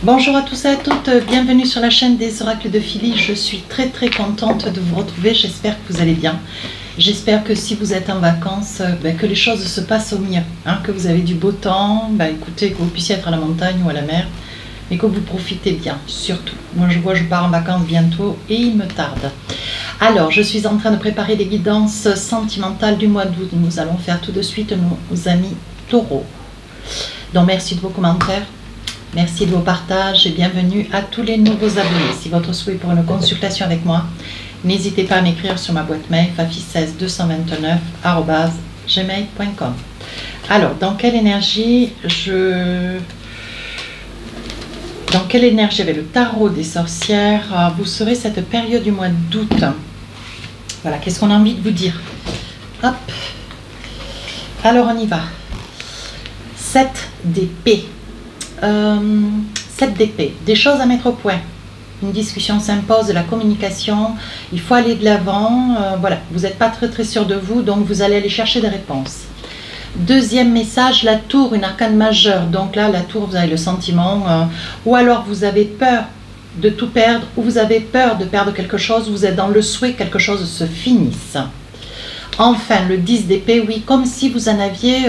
Bonjour à tous et à toutes, bienvenue sur la chaîne des oracles de Philly. Je suis très contente de vous retrouver, j'espère que vous allez bien. J'espère que si vous êtes en vacances, que les choses se passent au mieux, hein, que vous avez du beau temps, écoutez, que vous puissiez être à la montagne ou à la mer, et que vous profitez bien, surtout. Moi je pars en vacances bientôt et il me tarde. Alors, je suis en train de préparer les guidances sentimentales du mois d'août. Nous allons faire tout de suite nos amis taureaux. Donc merci de vos commentaires. Merci de vos partages et bienvenue à tous les nouveaux abonnés. Si votre souhait pour une consultation avec moi, n'hésitez pas à m'écrire sur ma boîte mail fafi16 229@gmail.com. Alors, dans quelle énergie avec le tarot des sorcières vous serez cette période du mois d'août? Voilà, qu'est-ce qu'on a envie de vous dire? Hop. Alors, on y va. 7 d'épée. 7 d'épée, des choses à mettre au point. Une discussion s'impose, de la communication, il faut aller de l'avant. Voilà, vous n'êtes pas très sûr de vous, donc vous allez aller chercher des réponses. Deuxième message, la tour, une arcane majeure. Donc là, la tour, vous avez le sentiment, ou alors vous avez peur de tout perdre, ou vous avez peur de perdre quelque chose, vous êtes dans le souhait que quelque chose se finisse. Enfin, le 10 d'épée, oui, comme si vous en aviez...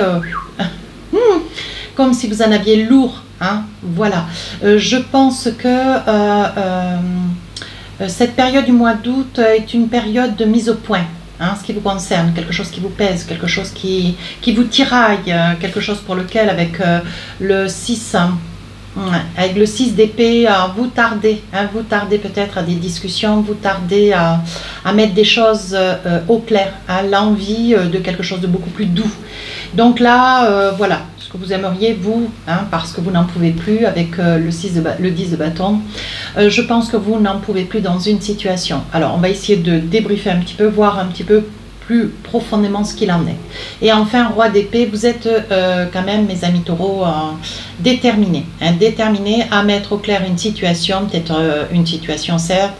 comme si vous en aviez lourd. Hein, voilà, je pense que cette période du mois d'août est une période de mise au point, hein, ce qui vous concerne, quelque chose qui vous pèse, quelque chose qui vous tiraille, quelque chose pour lequel avec le 6 d'épée, vous tardez, hein, vous tardez peut-être à des discussions, vous tardez à mettre des choses au clair, à l'envie de quelque chose de beaucoup plus doux. Donc là, voilà, que vous aimeriez vous, hein, parce que vous n'en pouvez plus avec le 10 de bâton, je pense que vous n'en pouvez plus dans une situation. Alors on va essayer de débriefer un petit peu, voir un petit peu plus profondément ce qu'il en est. Et enfin, roi d'épée, vous êtes quand même, mes amis taureaux, déterminés, hein, déterminés à mettre au clair une situation, peut-être une situation certes,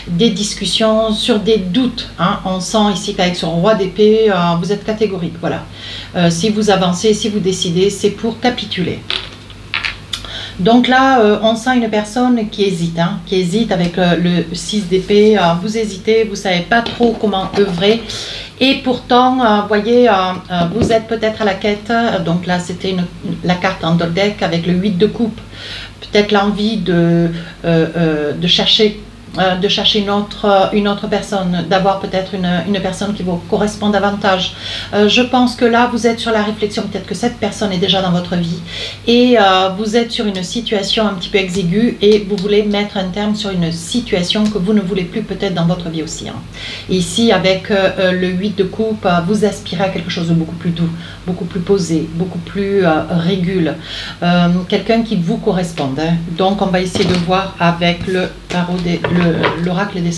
des discussions sur des doutes, hein. On sent ici qu'avec ce roi d'épée, vous êtes catégorique, voilà. Si vous avancez, si vous décidez, c'est pour capituler. Donc là, on sent une personne qui hésite, hein, qui hésite avec le 6 d'épée. Vous hésitez, vous ne savez pas trop comment œuvrer. Et pourtant, voyez, vous êtes peut-être à la quête. Donc là, c'était la carte en deck avec le 8 de coupe. Peut-être l'envie de chercher une autre personne, d'avoir peut-être une personne qui vous correspond davantage. Je pense que là, vous êtes sur la réflexion, peut-être que cette personne est déjà dans votre vie et vous êtes sur une situation un petit peu exiguë et vous voulez mettre un terme sur une situation que vous ne voulez plus peut-être dans votre vie aussi. Hein. Et ici, avec le 8 de coupe, vous aspirez à quelque chose de beaucoup plus doux, beaucoup plus posé, beaucoup plus régule, quelqu'un qui vous corresponde. Hein. Donc, on va essayer de voir avec le tarot l'oracle des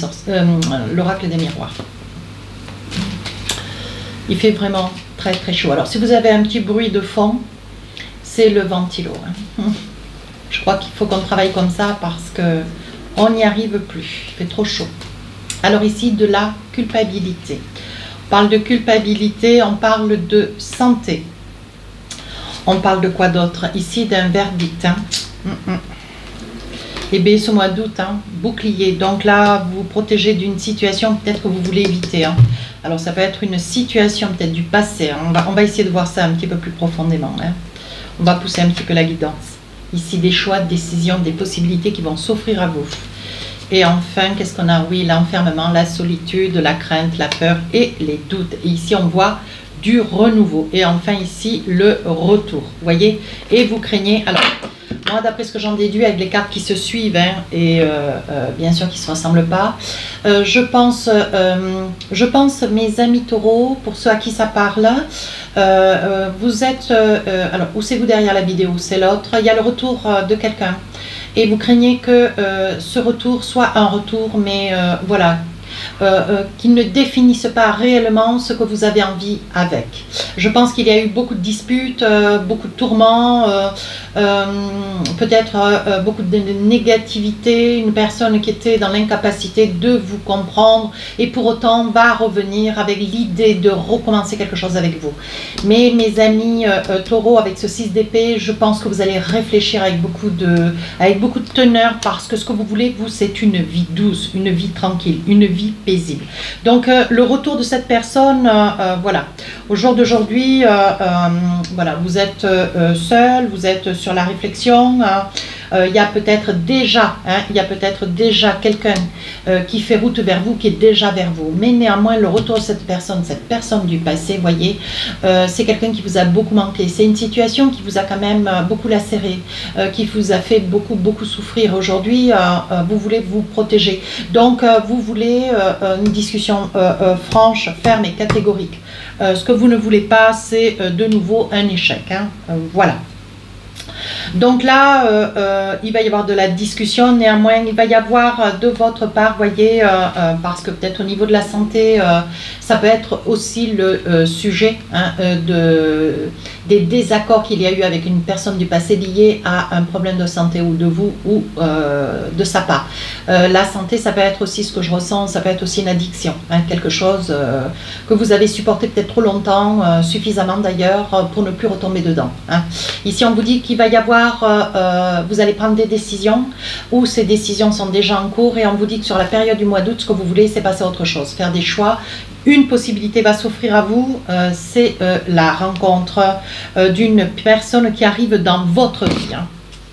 l'oracle des miroirs. Il fait vraiment très chaud. Alors si vous avez un petit bruit de fond, c'est le ventilo, hein. Je crois qu'il faut qu'on travaille comme ça parce que on n'y arrive plus, il fait trop chaud. Alors ici, de la culpabilité. On parle de culpabilité, on parle de santé, on parle de quoi d'autre ici? D'un verdict, hein. Et bien ce mois d'août, hein, bouclier, donc là vous vous protégez d'une situation peut-être que vous voulez éviter, hein. Alors ça peut être une situation peut-être du passé, hein. On va essayer de voir ça un petit peu plus profondément, hein. On va pousser un petit peu la guidance. Ici des choix, des décisions, des possibilités qui vont s'offrir à vous. Et enfin, qu'est-ce qu'on a? Oui, l'enfermement, la solitude, la crainte, la peur et les doutes. Et ici on voit du renouveau. Et enfin ici le retour, vous voyez. Et vous craignez, alors... Moi, d'après ce que j'en déduis avec les cartes qui se suivent, hein, et bien sûr qui ne se ressemblent pas, je pense, mes amis taureaux, pour ceux à qui ça parle, vous êtes, alors où c'est vous derrière la vidéo, c'est l'autre, il y a le retour de quelqu'un, et vous craignez que ce retour soit un retour, mais voilà, qui ne définissent pas réellement ce que vous avez envie avec. Je pense qu'il y a eu beaucoup de disputes, beaucoup de tourments, peut-être beaucoup de négativité, une personne qui était dans l'incapacité de vous comprendre et pour autant va revenir avec l'idée de recommencer quelque chose avec vous. Mais mes amis taureaux, avec ce 6 d'épée, je pense que vous allez réfléchir avec beaucoup de teneur, parce que ce que vous voulez, vous, c'est une vie douce, une vie tranquille, une vie paisible. Donc le retour de cette personne, voilà, au jour d'aujourd'hui, voilà, vous êtes seul, vous êtes sur la réflexion. Il y a peut-être déjà, quelqu'un qui fait route vers vous, qui est déjà vers vous. Mais néanmoins, le retour de cette personne du passé, voyez, c'est quelqu'un qui vous a beaucoup manqué. C'est une situation qui vous a quand même beaucoup lacéré, qui vous a fait beaucoup souffrir. Aujourd'hui, vous voulez vous protéger. Donc, vous voulez une discussion franche, ferme et catégorique. Ce que vous ne voulez pas, c'est de nouveau un échec. Hein. Voilà. Donc là, il va y avoir de la discussion, néanmoins, il va y avoir de votre part, voyez, parce que peut-être au niveau de la santé, ça peut être aussi le sujet hein, des désaccords qu'il y a eu avec une personne du passé liée à un problème de santé ou de vous ou de sa part. La santé, ça peut être aussi ce que je ressens, ça peut être aussi une addiction, hein, quelque chose que vous avez supporté peut-être trop longtemps, suffisamment d'ailleurs, pour ne plus retomber dedans. Hein. Ici, on vous dit qu'il va y avoir, vous allez prendre des décisions ou ces décisions sont déjà en cours et on vous dit que sur la période du mois d'août, ce que vous voulez, c'est passer à autre chose, faire des choix. Une possibilité va s'offrir à vous, c'est la rencontre d'une personne qui arrive dans votre vie. Hein.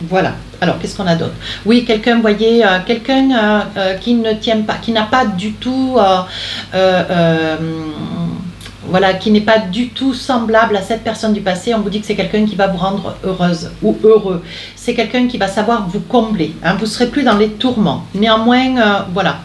Voilà. Alors, qu'est-ce qu'on a d'autre? Oui, quelqu'un, vous voyez, quelqu'un qui ne tient pas, qui n'a pas du tout... voilà, qui n'est pas du tout semblable à cette personne du passé. On vous dit que c'est quelqu'un qui va vous rendre heureuse ou heureux. C'est quelqu'un qui va savoir vous combler. Hein. Vous ne serez plus dans les tourments. Néanmoins, voilà.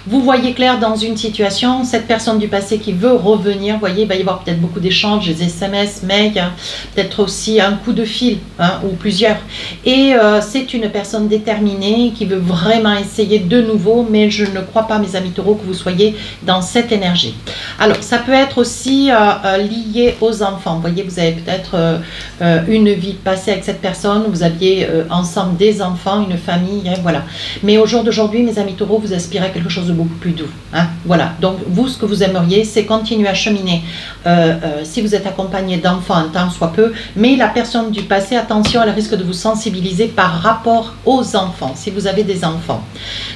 Vous voyez clair dans une situation, cette personne du passé qui veut revenir, vous voyez, il va y avoir peut-être beaucoup d'échanges, des SMS, mails, hein, peut-être aussi un coup de fil, hein, ou plusieurs. Et c'est une personne déterminée qui veut vraiment essayer de nouveau, mais je ne crois pas, mes amis taureaux, que vous soyez dans cette énergie. Alors, ça peut être aussi lié aux enfants. Vous voyez, vous avez peut-être une vie passée avec cette personne, vous aviez ensemble des enfants, une famille, hein, voilà. Mais au jour d'aujourd'hui, mes amis taureaux, vous aspirez à quelque chose de beaucoup plus doux. Hein, voilà. Donc, vous, ce que vous aimeriez, c'est continuer à cheminer. Si vous êtes accompagné d'enfants, un temps soit peu, mais la personne du passé, attention, elle risque de vous sensibiliser par rapport aux enfants, si vous avez des enfants.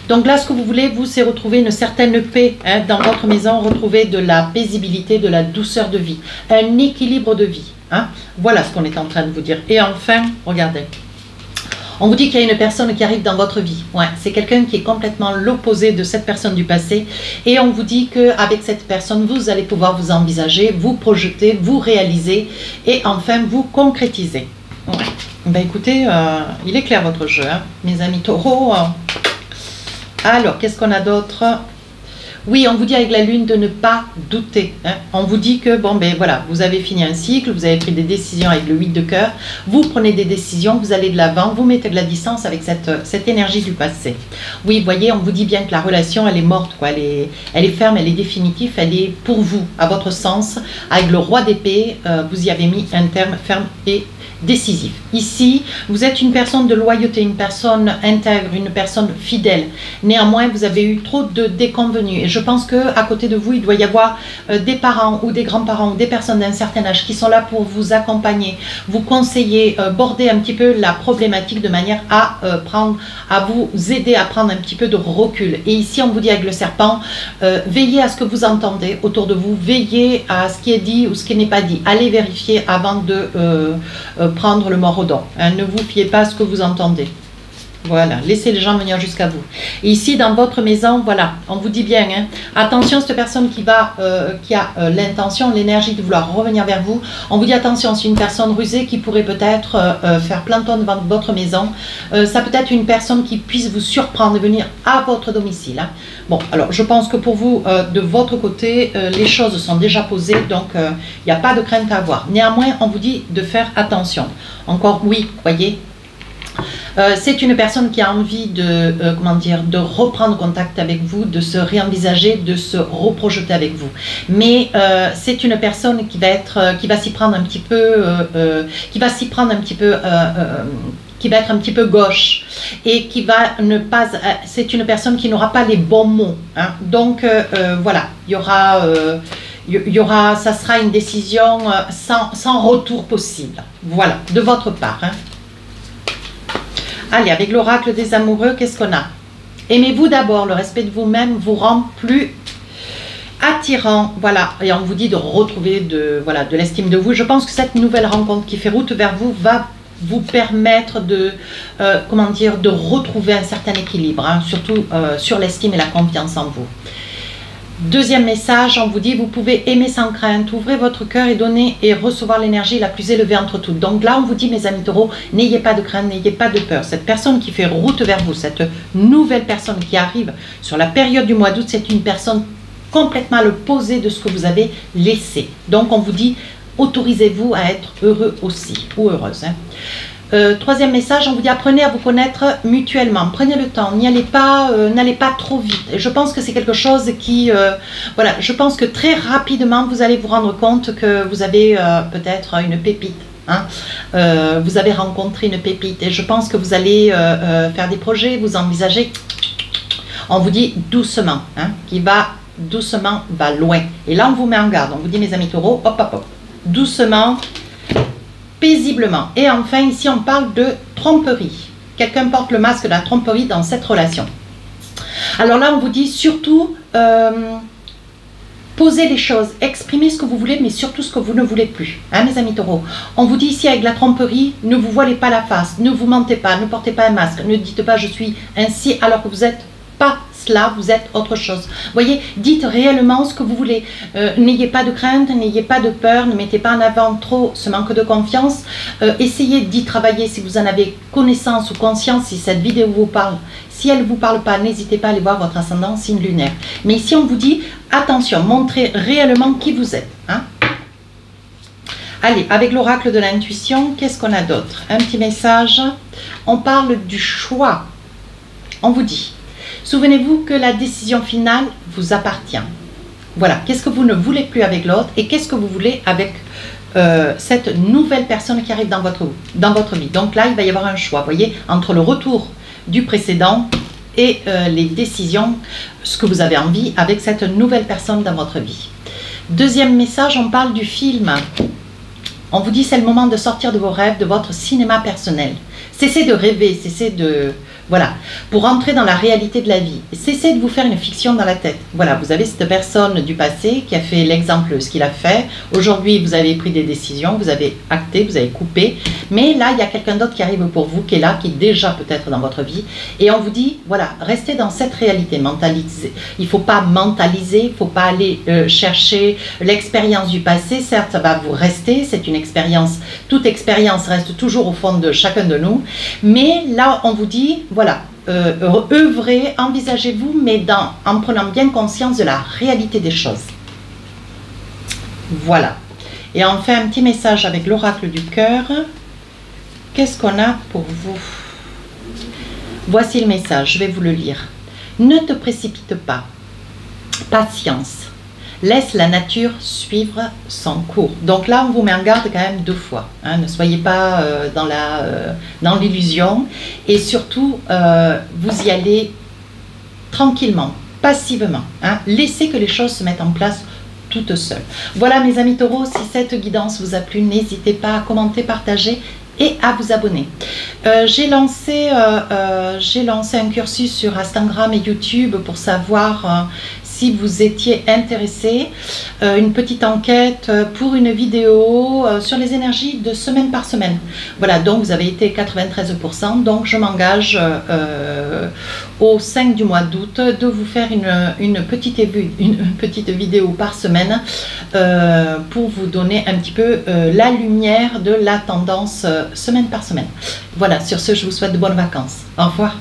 Donc là, ce que vous voulez, vous, c'est retrouver une certaine paix hein, dans votre maison, retrouver de la paisibilité, de la douceur de vie, un équilibre de vie. Hein. Voilà ce qu'on est en train de vous dire. Et enfin, regardez. On vous dit qu'il y a une personne qui arrive dans votre vie. Ouais, c'est quelqu'un qui est complètement l'opposé de cette personne du passé. Et on vous dit qu'avec cette personne, vous allez pouvoir vous envisager, vous projeter, vous réaliser et enfin vous concrétiser. Ouais. Ben écoutez, il est clair votre jeu, hein, mes amis taureaux. Alors, qu'est-ce qu'on a d'autre? Oui, on vous dit avec la lune de ne pas douter. Hein. On vous dit que, bon, ben voilà, vous avez fini un cycle, vous avez pris des décisions avec le 8 de cœur, vous prenez des décisions, vous allez de l'avant, vous mettez de la distance avec cette énergie du passé. Oui, vous voyez, on vous dit bien que la relation, elle est morte, quoi. Elle est ferme, elle est définitive, elle est pour vous, à votre sens. Avec le roi d'épée, vous y avez mis un terme ferme et décisif. Ici, vous êtes une personne de loyauté, une personne intègre, une personne fidèle. Néanmoins, vous avez eu trop de déconvenus. Et je pense qu'à côté de vous, il doit y avoir des parents ou des grands-parents ou des personnes d'un certain âge qui sont là pour vous accompagner, vous conseiller, border un petit peu la problématique de manière à vous aider à prendre un petit peu de recul. Et ici, on vous dit avec le serpent, veillez à ce que vous entendez autour de vous, veillez à ce qui est dit ou ce qui n'est pas dit. Allez vérifier avant de prendre le mort aux dents. Hein, ne vous fiez pas à ce que vous entendez. Voilà, laissez les gens venir jusqu'à vous. Et ici, dans votre maison, voilà, on vous dit bien, hein, attention, cette personne qui a l'intention, l'énergie de vouloir revenir vers vous, on vous dit attention, c'est une personne rusée qui pourrait peut-être faire planton devant votre maison. Ça peut être une personne qui puisse vous surprendre et venir à votre domicile. Hein. Bon, alors, je pense que pour vous, de votre côté, les choses sont déjà posées, donc il n'y a pas de crainte à avoir. Néanmoins, on vous dit de faire attention. Encore, oui, voyez. C'est une personne qui a envie de, comment dire, de reprendre contact avec vous, de se réenvisager, de se reprojeter avec vous. Mais c'est une personne qui va s'y prendre un petit peu, qui va être un petit peu gauche et qui va ne pas, c'est une personne qui n'aura pas les bons mots, hein. Donc voilà, il y aura, ça sera une décision sans retour possible, voilà, de votre part, hein. Allez, avec l'oracle des amoureux, qu'est-ce qu'on a? Aimez-vous d'abord, le respect de vous-même vous rend plus attirant, voilà, et on vous dit de retrouver de l'estime de vous. Je pense que cette nouvelle rencontre qui fait route vers vous va vous permettre de, comment dire, de retrouver un certain équilibre, hein, surtout sur l'estime et la confiance en vous. Deuxième message, on vous dit, vous pouvez aimer sans crainte, ouvrez votre cœur et donner et recevoir l'énergie la plus élevée entre toutes. Donc là, on vous dit, mes amis taureaux, n'ayez pas de crainte, n'ayez pas de peur. Cette personne qui fait route vers vous, cette nouvelle personne qui arrive sur la période du mois d'août, c'est une personne complètement à l'opposé de ce que vous avez laissé. Donc on vous dit, autorisez-vous à être heureux aussi, ou heureuse, hein. Troisième message, on vous dit apprenez à vous connaître mutuellement, prenez le temps, n'allez pas trop vite. Et je pense que c'est quelque chose qui, voilà, je pense que très rapidement vous allez vous rendre compte que vous avez peut-être une pépite, hein. Vous avez rencontré une pépite et je pense que vous allez faire des projets, vous envisagez, on vous dit doucement, hein, qui va doucement, va loin. Et là on vous met en garde, on vous dit mes amis taureaux, hop hop hop, doucement, paisiblement. Et enfin, ici, on parle de tromperie. Quelqu'un porte le masque de la tromperie dans cette relation. Alors là, on vous dit surtout, posez les choses, exprimez ce que vous voulez, mais surtout ce que vous ne voulez plus. Hein, mes amis taureaux. On vous dit ici, avec la tromperie, ne vous voilez pas la face, ne vous mentez pas, ne portez pas un masque, ne dites pas « je suis ainsi » alors que vous n'êtes pas cela, vous êtes autre chose. Voyez, dites réellement ce que vous voulez. N'ayez pas de crainte, n'ayez pas de peur, ne mettez pas en avant trop ce manque de confiance. Essayez d'y travailler si vous en avez connaissance ou conscience, si cette vidéo vous parle. Si elle ne vous parle pas, n'hésitez pas à aller voir votre ascendant signe lunaire. Mais ici, on vous dit, attention, montrez réellement qui vous êtes, hein. Allez, avec l'oracle de l'intuition, qu'est-ce qu'on a d'autre? Un petit message. On parle du choix. On vous dit, souvenez-vous que la décision finale vous appartient. Voilà, qu'est-ce que vous ne voulez plus avec l'autre et qu'est-ce que vous voulez avec cette nouvelle personne qui arrive dans votre vie. Donc là, il va y avoir un choix, vous voyez, entre le retour du précédent et les décisions, ce que vous avez envie avec cette nouvelle personne dans votre vie. Deuxième message, on parle du film. On vous dit, c'est le moment de sortir de vos rêves, de votre cinéma personnel. Cessez de rêver, cessez de... Voilà, pour entrer dans la réalité de la vie. Cessez de vous faire une fiction dans la tête. Voilà, vous avez cette personne du passé qui a fait l'exemple, ce qu'il a fait. Aujourd'hui, vous avez pris des décisions, vous avez acté, vous avez coupé. Mais là, il y a quelqu'un d'autre qui arrive pour vous, qui est là, qui est déjà peut-être dans votre vie. Et on vous dit, voilà, restez dans cette réalité, mentalisez. Il ne faut pas mentaliser, il ne faut pas aller chercher l'expérience du passé. Certes, ça va vous rester, c'est une expérience. Toute expérience reste toujours au fond de chacun de nous. Mais là, on vous dit, voilà, œuvrez, envisagez-vous, mais en prenant bien conscience de la réalité des choses. Voilà. Et enfin, un petit message avec l'oracle du cœur. Qu'est-ce qu'on a pour vous? Voici le message, je vais vous le lire. Ne te précipite pas. Patience. Laisse la nature suivre son cours. Donc là, on vous met en garde quand même 2 fois. Hein, ne soyez pas dans l'illusion. Et surtout, vous y allez tranquillement, passivement. Hein. Laissez que les choses se mettent en place toutes seules. Voilà mes amis taureaux, si cette guidance vous a plu, n'hésitez pas à commenter, partager et à vous abonner. J'ai lancé un cursus sur Instagram et YouTube pour savoir... si vous étiez intéressé, une petite enquête pour une vidéo sur les énergies de semaine par semaine. Voilà, donc vous avez été 93%, donc je m'engage au 5 du mois d'août de vous faire une petite vidéo par semaine pour vous donner un petit peu la lumière de la tendance semaine par semaine. Voilà, sur ce, je vous souhaite de bonnes vacances. Au revoir.